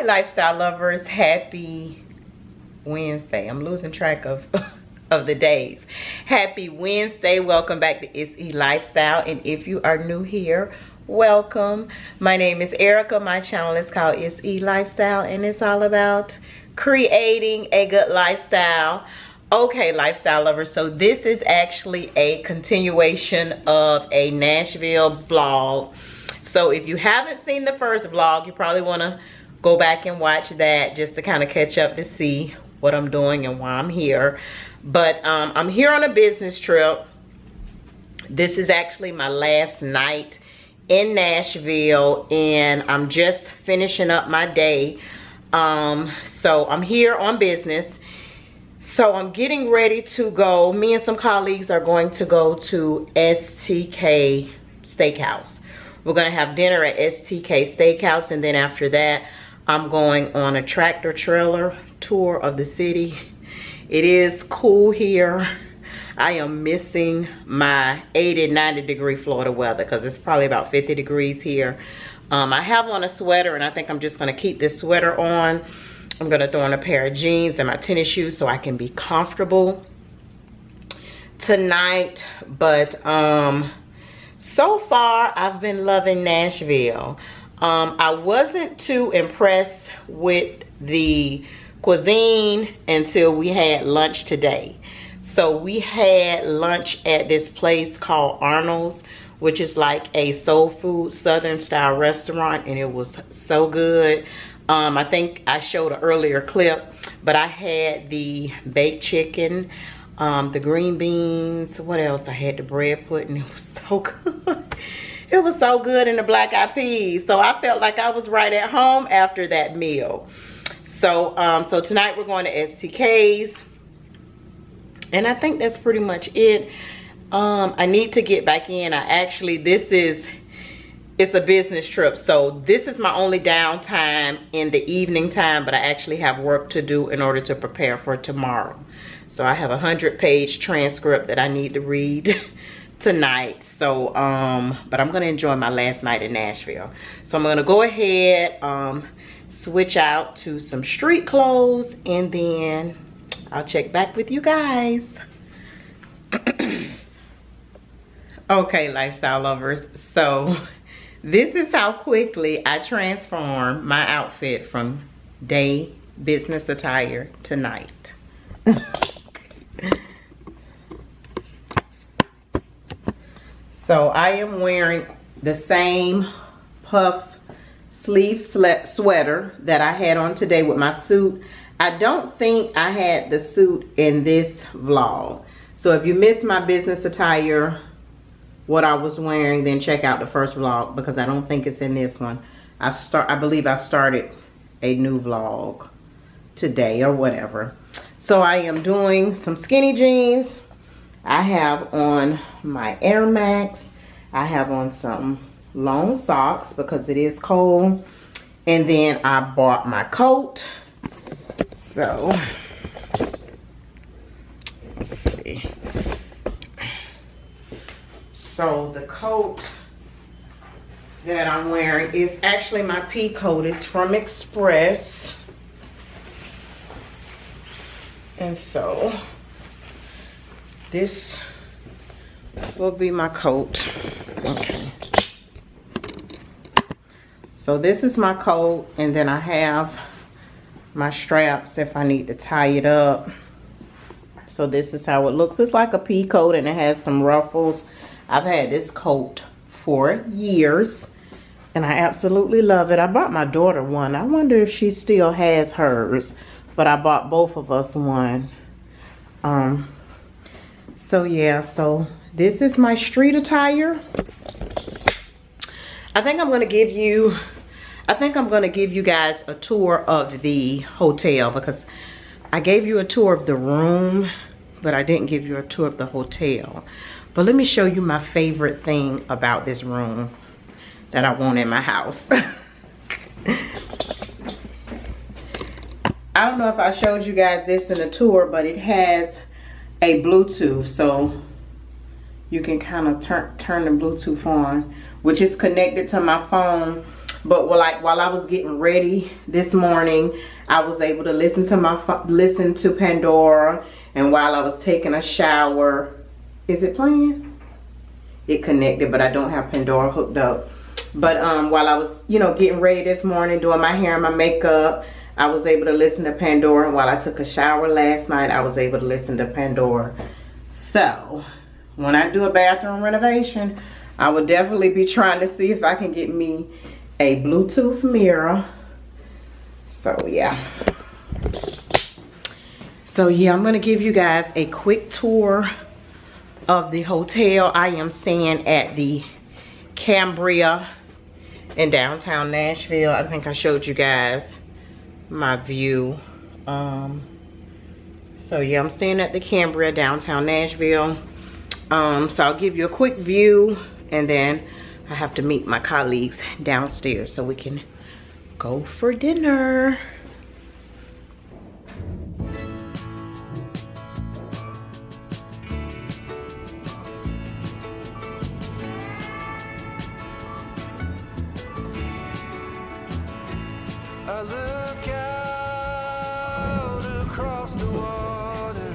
lifestyle lovers, happy Wednesday. I'm losing track of of the days. Happy Wednesday. Welcome back to Stk Lifestyle, and if you are new here, welcome. My name is Erica. My channel is called Stk Lifestyle, and it's all about creating a good lifestyle. Okay, lifestyle lovers, so this is actually a continuation of a Nashville vlog. So if you haven't seen the first vlog, you probably want to go back and watch that just to kind of catch up to see what I'm doing and why I'm here. But I'm here on a business trip. This is actually my last night in Nashville, and I'm just finishing up my day. So I'm here on business. So I'm getting ready to go. Me and some colleagues are going to go to Stk Steakhouse. We're going to have dinner at Stk Steakhouse, and then after that, I'm going on a tractor trailer tour of the city. It is cool here. I am missing my 80, 90 degree Florida weather because it's probably about 50 degrees here. I have on a sweater, and I think I'm just going to keep this sweater on. I'm going to throw on a pair of jeans and my tennis shoes so I can be comfortable tonight. But so far, I've been loving Nashville. I wasn't too impressed with the cuisine until we had lunch today. So we had lunch at this place called Arnold's, which is like a soul food Southern style restaurant, and it was so good. I think I showed an earlier clip, but I had the baked chicken, the green beans, what else? I had the bread pudding. It was so good. It was so good, in the black eyed peas. So I felt like I was right at home after that meal. So so tonight we're going to STK's, and I think that's pretty much it. I need to get back in. It's a business trip, so this is my only downtime in the evening time, but I actually have work to do in order to prepare for tomorrow. So I have a 100-page transcript that I need to read tonight. So but I'm gonna enjoy my last night in Nashville. So I'm gonna go ahead, switch out to some street clothes, and then I'll check back with you guys. Okay, lifestyle lovers, so this is how quickly I transform my outfit from day business attire to night. So I am wearing the same puff sleeve sweater that I had on today with my suit. I don't think I had the suit in this vlog. So if you missed my business attire, what I was wearing, then check out the first vlog, because I don't think it's in this one. I believe I started a new vlog today or whatever. So I am doing some skinny jeans. I have on my Air Max. I have on some long socks because it is cold. And then I bought my coat. So let's see. So the coat that I'm wearing is actually my pea coat. It's from Express. And so this will be my coat. Okay. So this is my coat, and then I have my straps if I need to tie it up. So this is how it looks. It's like a pea coat, and it has some ruffles. I've had this coat for years, and I absolutely love it. I bought my daughter one. I wonder if she still has hers, but I bought both of us one. So yeah, so this is my street attire. I think I'm gonna give you guys a tour of the hotel, because I gave you a tour of the room, but I didn't give you a tour of the hotel. But let me show you my favorite thing about this room that I want in my house. I don't know if I showed you guys this in the tour, but it has a Bluetooth, so you can kind of turn the Bluetooth on, which is connected to my phone. But while I was getting ready this morning, I was able to listen to Pandora, and while I was taking a shower, is it playing? It connected, but I don't have Pandora hooked up. But while I was, you know, getting ready this morning, doing my hair and my makeup, I was able to listen to Pandora. And while I took a shower last night, I was able to listen to Pandora. So when I do a bathroom renovation, I will definitely be trying to see if I can get me a Bluetooth mirror. So yeah. I'm gonna give you guys a quick tour of the hotel. I am staying at the Cambria in downtown Nashville. I think I showed you guys my view. So yeah, I'm staying at the Cambria, downtown Nashville. So I'll give you a quick view, and then I have to meet my colleagues downstairs so we can go for dinner. I look out across the water,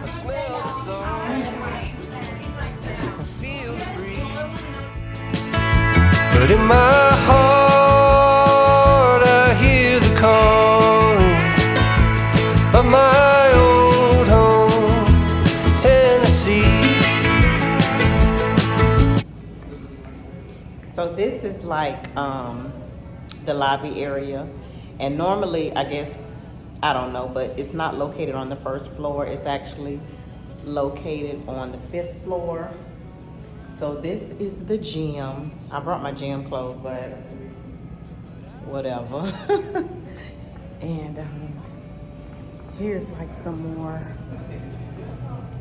I smell the salt, I feel the breeze, but in my heart I hear the calling of my old home, Tennessee. So this is like the lobby area, and normally, I guess, I don't know, but it's not located on the first floor. It's actually located on the 5th floor. So this is the gym. I brought my gym clothes, but whatever. And here's like some more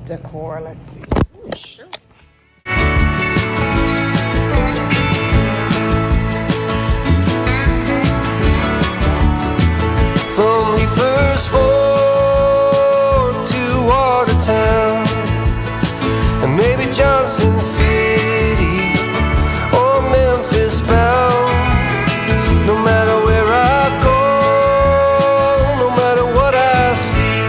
decor. Let's see. Ooh, sure. From Reaper's Fork to Watertown, and maybe Johnson City or Memphis bound. No matter where I go, no matter what I see,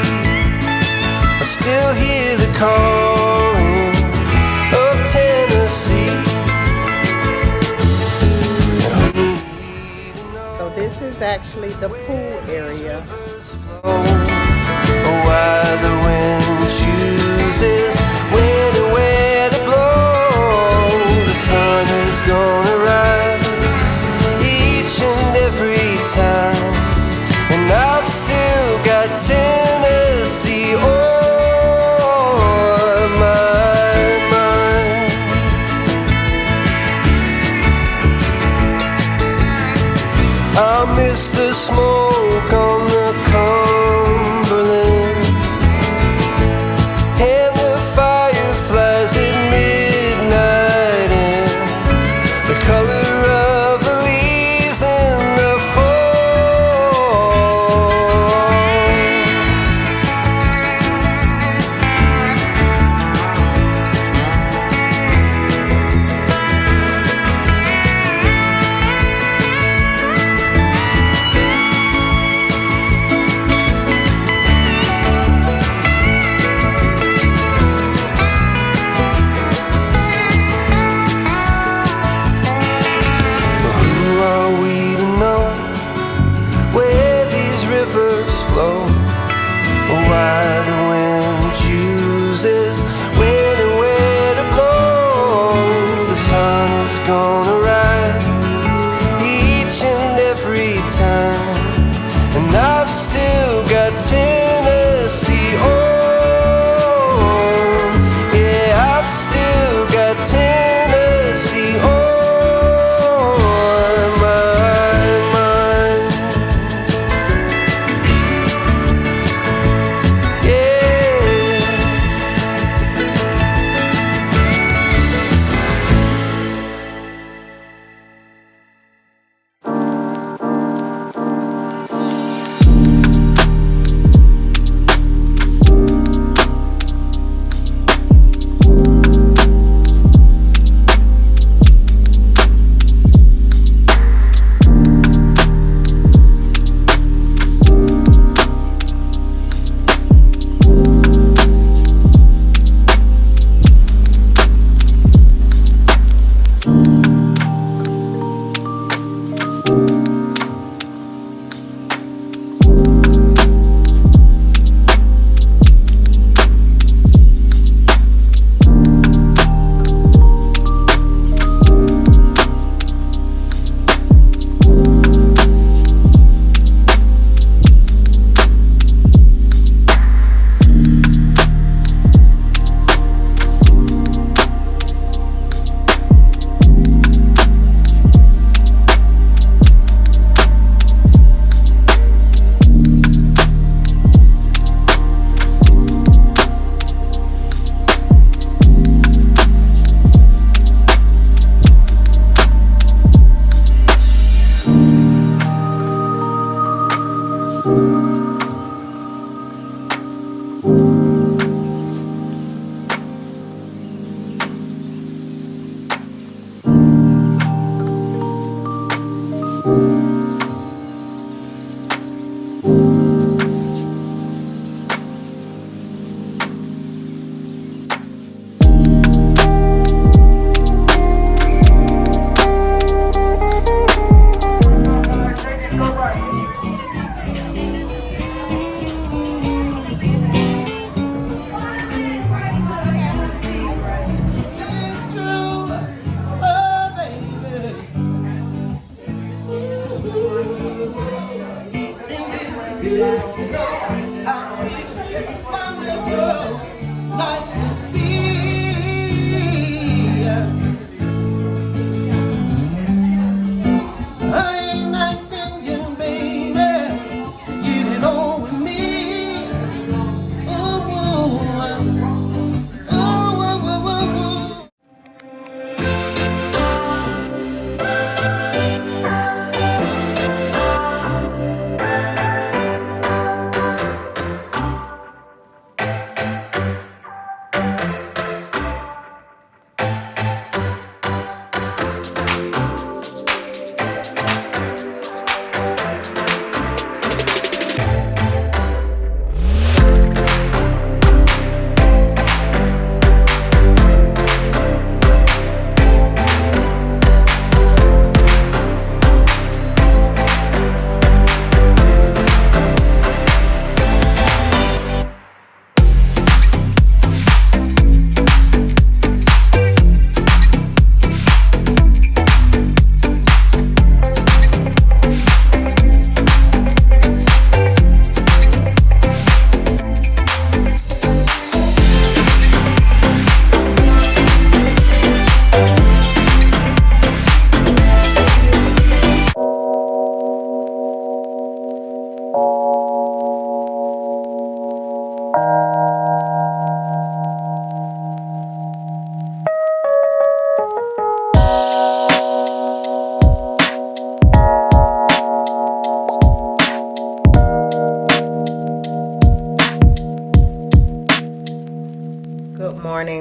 I still hear the calling of Tennessee. So this is actually the pool area. Why the wind chooses when and where to blow. The sun is gonna rise each and every time, and I've still got Tennessee on my mind. I miss the smoke on the Cumberland and the fireflies at midnight, and the color of the leaves in the fall. Who are we to know where these rivers flow? Or why the wind chooses when and where to blow? The sun is gonna rise each and every time, and I've still got Tennessee on. Yeah, I've still got Tennessee on my mind. Yeah.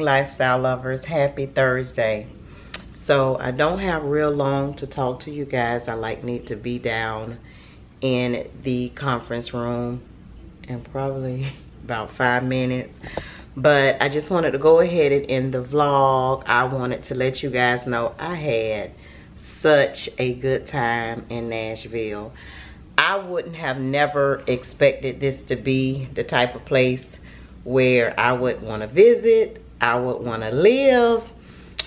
Lifestyle lovers, happy Thursday. So I don't have real long to talk to you guys. I need to be down in the conference room in probably about 5 minutes, but I just wanted to go ahead and end the vlog. I wanted to let you guys know I had such a good time in Nashville. I wouldn't have never expected this to be the type of place where I would want to visit, I would want to live,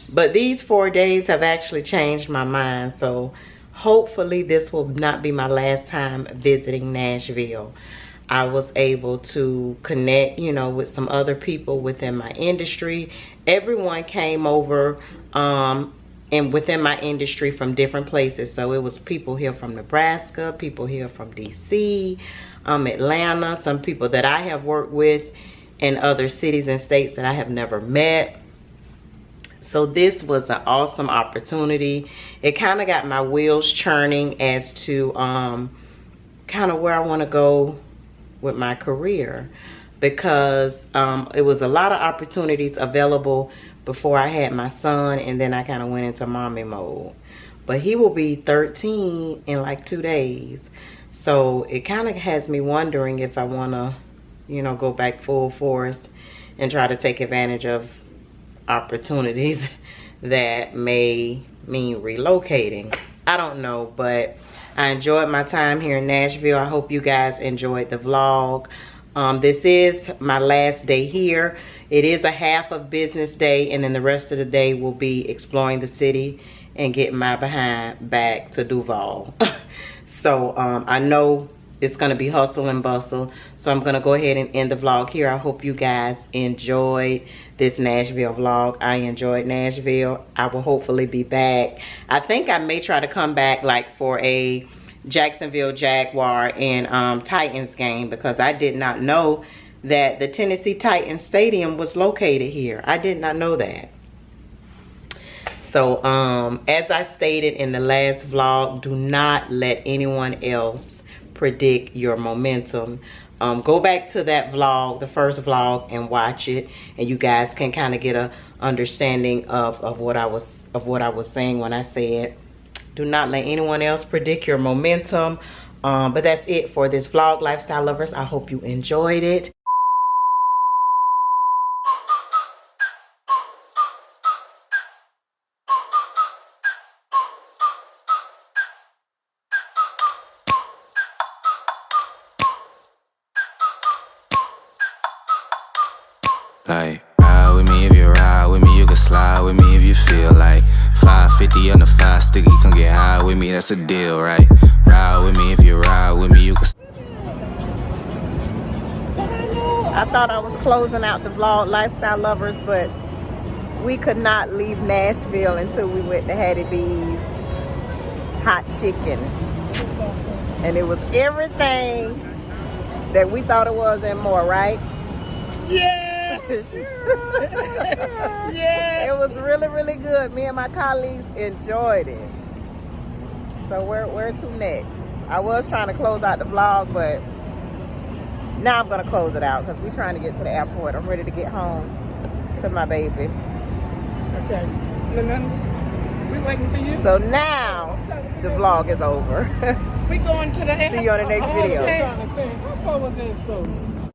but these 4 days have actually changed my mind. So hopefully this will not be my last time visiting Nashville. I was able to connect, you know, with some other people within my industry. Everyone came over and within my industry from different places. So it was people here from Nebraska, people here from DC, Atlanta, some people that I have worked with in other cities and states that I have never met. So this was an awesome opportunity. It kind of got my wheels churning as to kind of where I want to go with my career, because it was a lot of opportunities available before I had my son, and then I kind of went into mommy mode. But he will be 13 in like 2 days. So it kind of has me wondering if I want to, you know, go back full force and try to take advantage of opportunities that may mean relocating. I don't know, but I enjoyed my time here in Nashville. I hope you guys enjoyed the vlog. This is my last day here. It is a half of business day, and then the rest of the day will be exploring the city and getting my behind back to Duval. So I know it's going to be hustle and bustle, so I'm going to go ahead and end the vlog here. I hope you guys enjoyed this Nashville vlog. I enjoyed Nashville. I will hopefully be back. I think I may try to come back like for a Jacksonville Jaguar and Titans game, because I did not know that the Tennessee Titans Stadium was located here. I did not know that. So as I stated in the last vlog, do not let anyone else predict your momentum. Go back to that vlog, the first vlog, and watch it, and you guys can kind of get a understanding of what I was saying when I said Do not let anyone else predict your momentum. But that's it for this vlog, lifestyle lovers. I hope you enjoyed it. Like, ride with me if you ride with me, you can slide with me if you feel like 550 on the 5 sticky, come get high with me, that's a deal, right? Ride with me if you ride with me, you can. I thought I was closing out the vlog, lifestyle lovers, but we could not leave Nashville until we went to Hattie B's hot chicken. And it was everything that we thought it was and more, right? Yes! Yes! It was really, really good. Me and my colleagues enjoyed it. So where to next? I was trying to close out the vlog, but now I'm going to close it out because we're trying to get to the airport. I'm ready to get home to my baby. Okay. We waiting for you? So now the vlog is over. We going to the airport. See you on the next video. Okay. How far was that store?